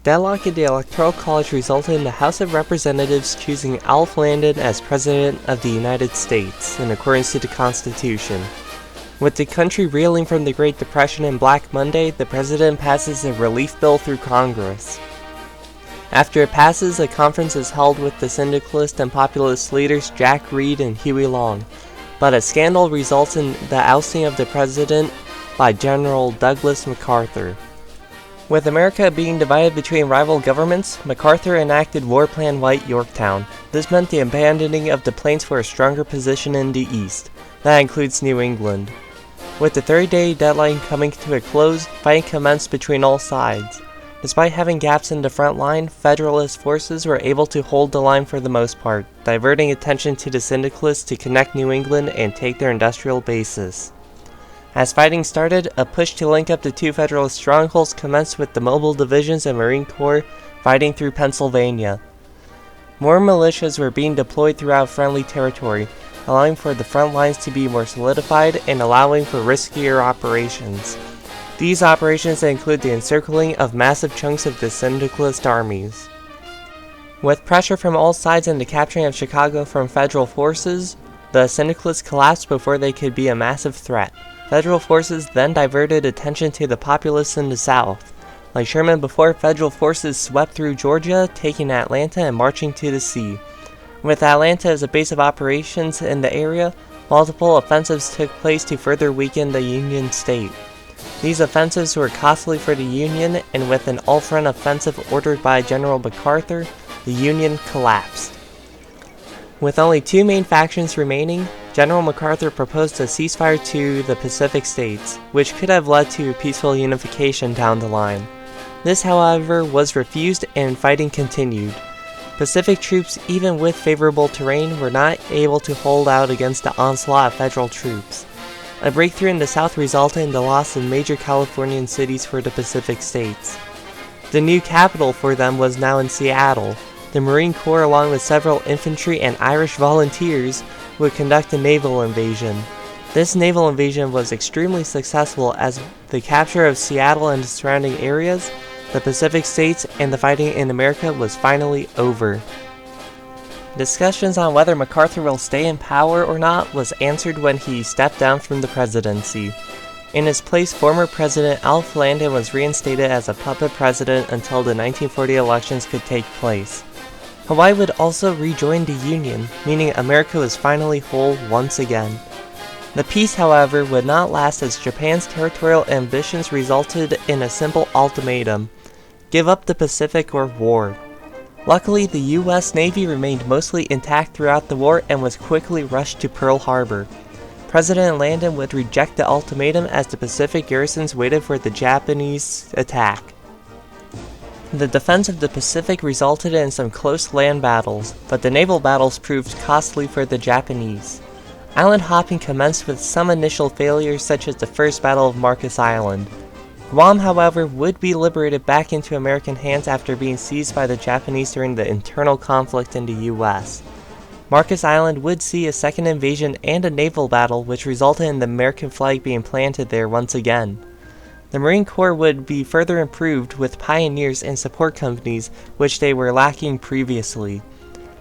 Deadlock in the Electoral College resulted in the House of Representatives choosing Alf Landon as President of the United States, in accordance to the Constitution. With the country reeling from the Great Depression and Black Monday, the President passes a relief bill through Congress. After it passes, a conference is held with the syndicalist and populist leaders Jack Reed and Huey Long, but a scandal results in the ousting of the President by General Douglas MacArthur. With America being divided between rival governments, MacArthur enacted War Plan White Yorktown. This meant the abandoning of the plains for a stronger position in the east. That includes New England. With the 30-day deadline coming to a close, fighting commenced between all sides. Despite having gaps in the front line, Federalist forces were able to hold the line for the most part, diverting attention to the syndicalists to connect New England and take their industrial bases. As fighting started, a push to link up the two Federalist strongholds commenced with the mobile divisions and Marine Corps fighting through Pennsylvania. More militias were being deployed throughout friendly territory, allowing for the front lines to be more solidified and allowing for riskier operations. These operations include the encircling of massive chunks of the syndicalist armies. With pressure from all sides and the capturing of Chicago from Federal forces, the syndicalists collapsed before they could be a massive threat. Federal forces then diverted attention to the populists in the South. Like Sherman before, Federal forces swept through Georgia, taking Atlanta and marching to the sea. With Atlanta as a base of operations in the area, multiple offensives took place to further weaken the Union state. These offensives were costly for the Union, and with an all-front offensive ordered by General MacArthur, the Union collapsed. With only two main factions remaining, General MacArthur proposed a ceasefire to the Pacific states, which could have led to peaceful unification down the line. This, however, was refused and fighting continued. Pacific troops, even with favorable terrain, were not able to hold out against the onslaught of Federal troops. A breakthrough in the South resulted in the loss of major Californian cities for the Pacific states. The new capital for them was now in Seattle. The Marine Corps, along with several infantry and Irish volunteers, would conduct a naval invasion. This naval invasion was extremely successful as the capture of Seattle and the surrounding areas, the Pacific states, and the fighting in America was finally over. Discussions on whether MacArthur will stay in power or not was answered when he stepped down from the presidency. In his place, former President Alf Landon was reinstated as a puppet president until the 1940 elections could take place. Hawaii would also rejoin the Union, meaning America was finally whole once again. The peace, however, would not last as Japan's territorial ambitions resulted in a simple ultimatum: give up the Pacific or war. Luckily, the U.S. Navy remained mostly intact throughout the war and was quickly rushed to Pearl Harbor. President Landon would reject the ultimatum as the Pacific garrisons waited for the Japanese attack. The defense of the Pacific resulted in some close land battles, but the naval battles proved costly for the Japanese. Island hopping commenced with some initial failures, such as the First Battle of Marcus Island. Guam, however, would be liberated back into American hands after being seized by the Japanese during the internal conflict in the U.S. Marcus Island would see a second invasion and a naval battle, which resulted in the American flag being planted there once again. The Marine Corps would be further improved with pioneers and support companies, which they were lacking previously.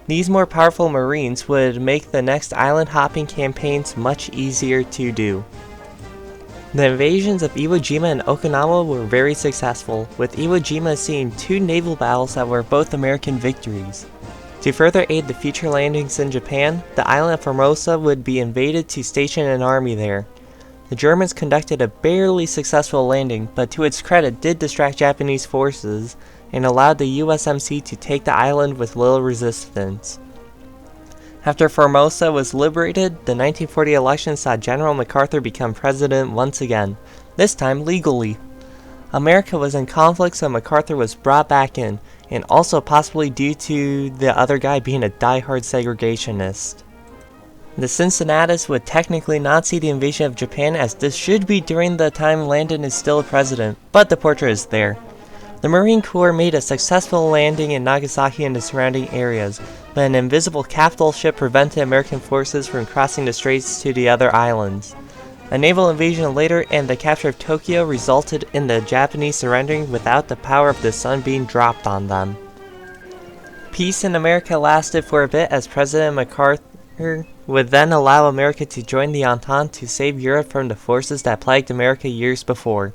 These more powerful Marines would make the next island hopping campaigns much easier to do. The invasions of Iwo Jima and Okinawa were very successful, with Iwo Jima seeing two naval battles that were both American victories. To further aid the future landings in Japan, the island of Formosa would be invaded to station an army there. The Germans conducted a barely successful landing, but to its credit did distract Japanese forces and allowed the USMC to take the island with little resistance. After Formosa was liberated, the 1940 election saw General MacArthur become president once again, this time legally. America was in conflict, so MacArthur was brought back in, and also possibly due to the other guy being a die-hard segregationist. The Cincinnatus would technically not see the invasion of Japan, as this should be during the time Landon is still president, but the portrait is there. The Marine Corps made a successful landing in Nagasaki and the surrounding areas, but an invisible capital ship prevented American forces from crossing the straits to the other islands. A naval invasion later and the capture of Tokyo resulted in the Japanese surrendering without the power of the sun being dropped on them. Peace in America lasted for a bit as President MacArthur would then allow America to join the Entente to save Europe from the forces that plagued America years before.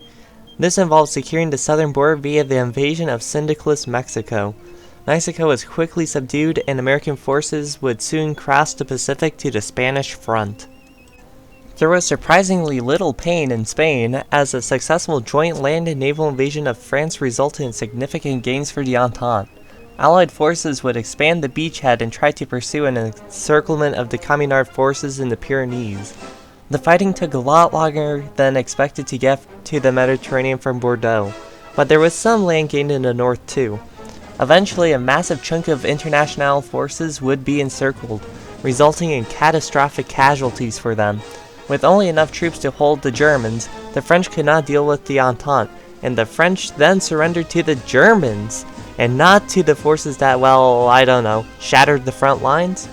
This involved securing the southern border via the invasion of Cincinnatus, Mexico. Mexico was quickly subdued and American forces would soon cross the Pacific to the Spanish front. There was surprisingly little pain in Spain, as a successful joint land and naval invasion of France resulted in significant gains for the Entente. Allied forces would expand the beachhead and try to pursue an encirclement of the Communard forces in the Pyrenees. The fighting took a lot longer than expected to get to the Mediterranean from Bordeaux, but there was some land gained in the north too. Eventually, a massive chunk of international forces would be encircled, resulting in catastrophic casualties for them. With only enough troops to hold the Germans, the French could not deal with the Entente, and the French then surrendered to the Germans, and not to the forces that, well, I don't know, shattered the front lines?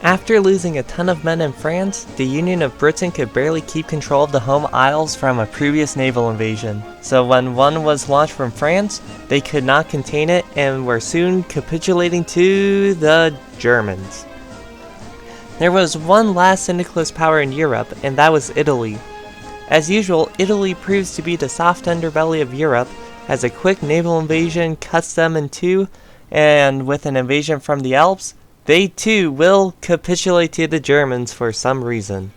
After losing a ton of men in France, the Union of Britain could barely keep control of the home isles from a previous naval invasion. So when one was launched from France, they could not contain it and were soon capitulating to the Germans. There was one last syndicalist power in Europe, and that was Italy. As usual, Italy proves to be the soft underbelly of Europe, as a quick naval invasion cuts them in two, and with an invasion from the Alps, they too will capitulate to the Germans for some reason.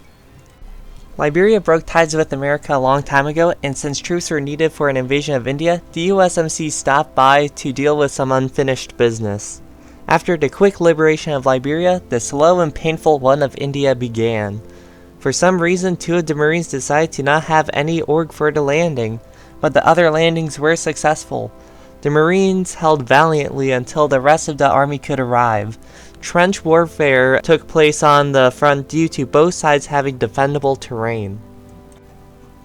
Liberia broke ties with America a long time ago, and since troops were needed for an invasion of India, the USMC stopped by to deal with some unfinished business. After the quick liberation of Liberia, the slow and painful one of India began. For some reason, two of the Marines decided to not have any org for the landing, but the other landings were successful. The Marines held valiantly until the rest of the army could arrive. Trench warfare took place on the front due to both sides having defendable terrain.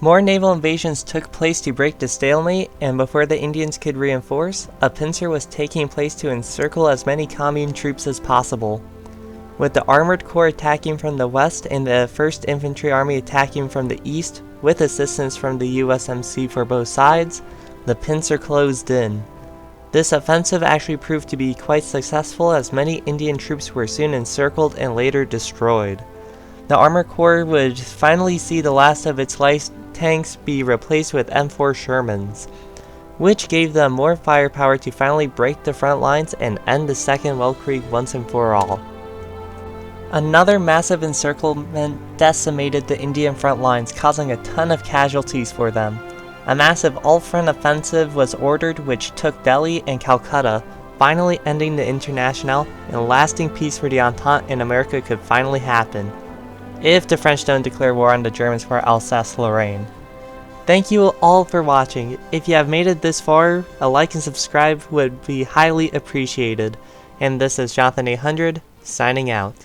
More naval invasions took place to break the stalemate, and before the Indians could reinforce, a pincer was taking place to encircle as many commune troops as possible. With the Armored Corps attacking from the west and the 1st Infantry Army attacking from the east, with assistance from the USMC for both sides, the pincer closed in. This offensive actually proved to be quite successful, as many Indian troops were soon encircled and later destroyed. The Armored Corps would finally see the last of its light tanks be replaced with M4 Shermans, which gave them more firepower to finally break the front lines and end the Second Weltkrieg once and for all. Another massive encirclement decimated the Indian front lines, causing a ton of casualties for them. A massive all-front offensive was ordered, which took Delhi and Calcutta, finally ending the Internationale, and lasting peace for the Entente in America could finally happen, if the French don't declare war on the Germans for Alsace-Lorraine. Thank you all for watching. If you have made it this far, a like and subscribe would be highly appreciated. And this is Jonathan 800, signing out.